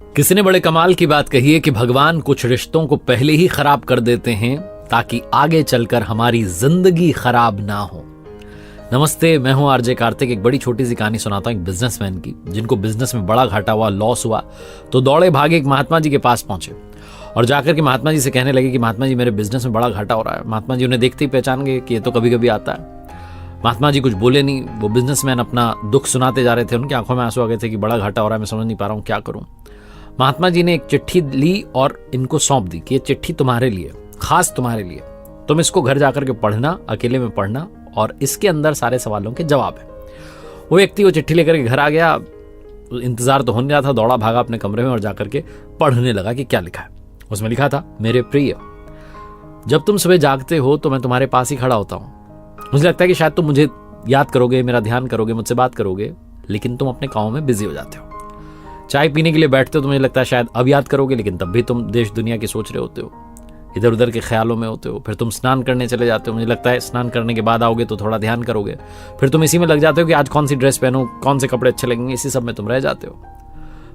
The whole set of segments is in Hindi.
किसी ने बड़े कमाल की बात कही है कि भगवान कुछ रिश्तों को पहले ही खराब कर देते हैं ताकि आगे चलकर हमारी जिंदगी खराब ना हो। नमस्ते, मैं हूं आरजे कार्तिक। एक बड़ी छोटी सी कहानी सुनाता हूं एक बिजनेसमैन की, जिनको बिजनेस में बड़ा घाटा हुआ, लॉस हुआ, तो दौड़े भागे एक महात्मा जी के पास पहुंचे और जाकर के महात्मा जी से कहने लगे कि महात्मा जी, मेरे बिजनेस में बड़ा घाटा हो रहा है। महात्मा जी उन्हें देखते ही पहचान गए कि ये तो कभी कभी आता है। महात्मा जी कुछ बोले नहीं। वो बिजनेसमैन अपना दुख सुनाते जा रहे थे, उनकी आंखों में आंसू आ गए थे कि बड़ा घाटा हो रहा है, मैं समझ नहीं पा रहा हूं क्या करूं। महात्मा जी ने एक चिट्ठी ली और इनको सौंप दी कि ये चिट्ठी तुम्हारे लिए, खास तुम्हारे लिए, तुम इसको घर जाकर के पढ़ना, अकेले में पढ़ना, और इसके अंदर सारे सवालों के जवाब है। वो व्यक्ति वो चिट्ठी लेकर के घर आ गया। इंतजार तो हो नहीं रहा था, दौड़ा भागा अपने कमरे में और जाकर के पढ़ने लगा कि क्या लिखा है। उसमें लिखा था, मेरे प्रिय, जब तुम सुबह जागते हो तो मैं तुम्हारे पास ही खड़ा होता हूं। मुझे लगता है कि शायद तुम मुझे याद करोगे, मेरा ध्यान करोगे, मुझसे बात करोगे, लेकिन तुम अपने कामों में बिजी हो जाते हो। चाय पीने के लिए बैठते हो तो मुझे लगता है शायद अब याद करोगे, लेकिन तब भी तुम देश दुनिया की सोच रहे होते हो, इधर उधर के ख्यालों में होते हो। फिर तुम स्नान करने चले जाते हो, मुझे लगता है स्नान करने के बाद आओगे तो थोड़ा ध्यान करोगे। फिर तुम इसी में लग जाते हो कि आज कौन सी ड्रेस पहनो, कौन से कपड़े अच्छे लगेंगे, इसी सब में तुम रह जाते हो।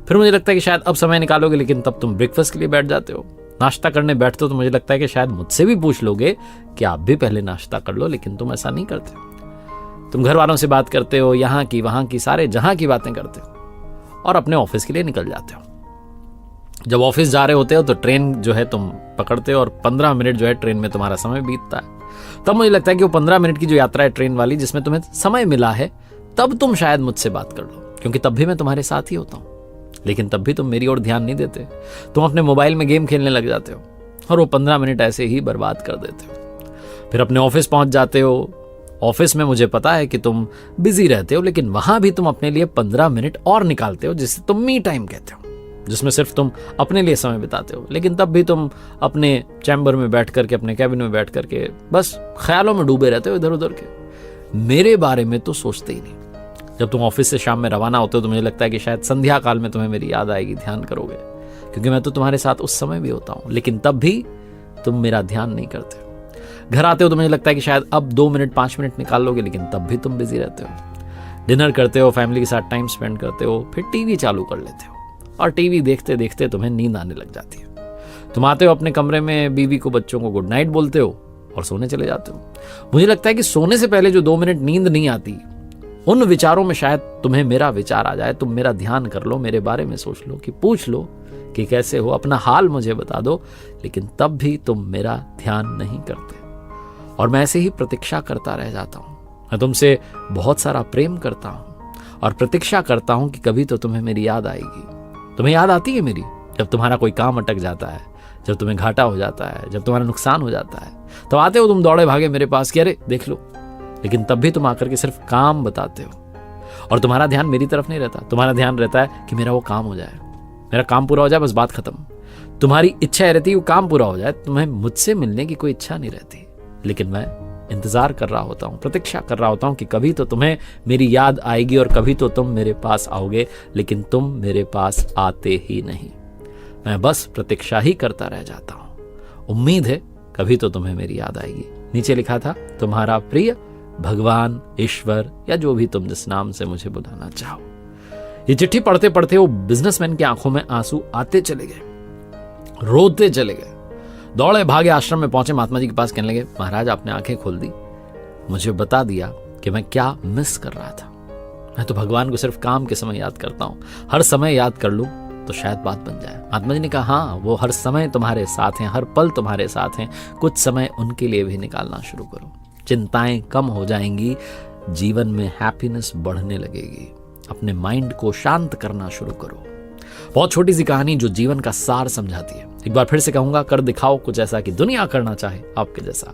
फिर मुझे लगता है कि शायद अब समय निकालोगे, लेकिन तब तुम ब्रेकफास्ट के लिए बैठ जाते हो। नाश्ता करने बैठते हो तो मुझे लगता है कि शायद मुझसे भी पूछ लोगे कि आप भी पहले नाश्ता कर लो, लेकिन तुम ऐसा नहीं करते। तुम घर वालों से बात करते हो, यहाँ की वहाँ की, सारे जहाँ की बातें करते हो और अपने ऑफिस के लिए निकल जाते हो। जब ऑफिस जा रहे होते हो तो ट्रेन जो है तुम पकड़ते हो और 15 मिनट जो है ट्रेन में तुम्हारा समय बीतता है। तब मुझे लगता है कि वो 15 मिनट की जो यात्रा है ट्रेन वाली, जिसमें तुम्हें समय मिला है, तब तुम शायद मुझसे बात कर लो, क्योंकि तब भी मैं तुम्हारे साथ ही होता हूँ। लेकिन तब भी तुम मेरी ओर ध्यान नहीं देते। तुम अपने मोबाइल में गेम खेलने लग जाते हो और वो 15 मिनट ऐसे ही बर्बाद कर देते हो। फिर अपने ऑफिस पहुंच जाते हो। ऑफिस में मुझे पता है कि तुम बिजी रहते हो, लेकिन वहां भी तुम अपने लिए 15 मिनट और निकालते हो, जिसे तुम मी टाइम कहते हो, जिसमें सिर्फ तुम अपने लिए समय बिताते हो। लेकिन तब भी तुम अपने चैम्बर में बैठ करके, अपने कैबिन में बैठ करके बस ख्यालों में डूबे रहते हो इधर उधर के। मेरे बारे में तो सोचते ही नहीं। जब तुम ऑफिस से शाम में रवाना होते हो तो मुझे लगता है कि शायद संध्या काल में तुम्हें मेरी याद आएगी, ध्यान करोगे, क्योंकि मैं तो तुम्हारे साथ उस समय भी होता हूं, लेकिन तब भी तुम मेरा ध्यान नहीं करते। घर आते हो तो मुझे लगता है कि शायद अब 2 मिनट 5 मिनट निकाल लोगे, लेकिन तब भी तुम बिजी रहते हो। डिनर करते हो, फैमिली के साथ टाइम स्पेंड करते हो, फिर टीवी चालू कर लेते हो और टीवी देखते देखते तुम्हें नींद आने लग जाती है। तुम आते हो अपने कमरे में, बीवी को, बच्चों को गुड नाइट बोलते हो और सोने चले जाते हो। मुझे लगता है कि सोने से पहले जो 2 मिनट नींद नहीं आती, उन विचारों में शायद तुम्हें मेरा विचार आ जाए। तुम मेरा ध्यान कर लो, मेरे बारे में सोच लो, कि पूछ लो कि कैसे हो, अपना हाल मुझे बता दो, लेकिन तब भी तुम मेरा ध्यान नहीं करते और मैं ऐसे ही प्रतीक्षा करता रह जाता हूं। मैं तुमसे बहुत सारा प्रेम करता हूं और प्रतीक्षा करता हूं कि कभी तो तुम्हें मेरी याद आएगी। तुम्हें याद आती है मेरी जब तुम्हारा कोई काम अटक जाता है, जब तुम्हें घाटा हो जाता है, जब तुम्हारा नुकसान हो जाता है, तो आते हो तुम दौड़े भागे मेरे पास कि अरे देख लो, लेकिन तब भी तुम आकर के सिर्फ काम बताते हो और तुम्हारा ध्यान मेरी तरफ नहीं रहता। तुम्हारा ध्यान रहता है कि मेरा वो काम हो जाए, मेरा काम पूरा हो जाए, बस बात खत्म। तुम्हारी इच्छा रहती है वो काम पूरा हो जाए, तुम्हें मुझसे मिलने की कोई इच्छा नहीं रहती, लेकिन मैं इंतजार कर रहा होता हूं, प्रतीक्षा कर रहा होता हूं कि कभी तो तुम्हें मेरी याद आएगी और कभी तो तुम मेरे पास आओगे, लेकिन तुम मेरे पास आते ही नहीं। मैं बस प्रतीक्षा ही करता रह जाता हूं। उम्मीद है कभी तो तुम्हें मेरी याद आएगी। नीचे लिखा था, तुम्हारा प्रिय भगवान, ईश्वर, या जो भी तुम जिस नाम से मुझे बुलाना चाहो। ये चिट्ठी पढ़ते पढ़ते वो बिजनेसमैन की आंखों में आंसू आते चले गए, रोते चले गए। दौड़े भागे आश्रम में पहुंचे, महात्मा जी के पास कहने लगे, महाराज आपने आंखें खोल दी, मुझे बता दिया कि मैं क्या मिस कर रहा था। मैं तो भगवान को सिर्फ काम के समय याद करता हूं, हर समय याद कर लूं तो शायद बात बन जाए। महात्मा जी ने कहा, हाँ, वो हर समय तुम्हारे साथ हैं, हर पल तुम्हारे साथ हैं, कुछ समय उनके लिए भी निकालना शुरू करो। चिंताएं कम हो जाएंगी, जीवन में हैप्पीनेस बढ़ने लगेगी। अपने माइंड को शांत करना शुरू करो। बहुत छोटी सी कहानी जो जीवन का सार समझाती है। एक बार फिर से कहूंगा, कर दिखाओ कुछ ऐसा कि दुनिया करना चाहे आपके जैसा।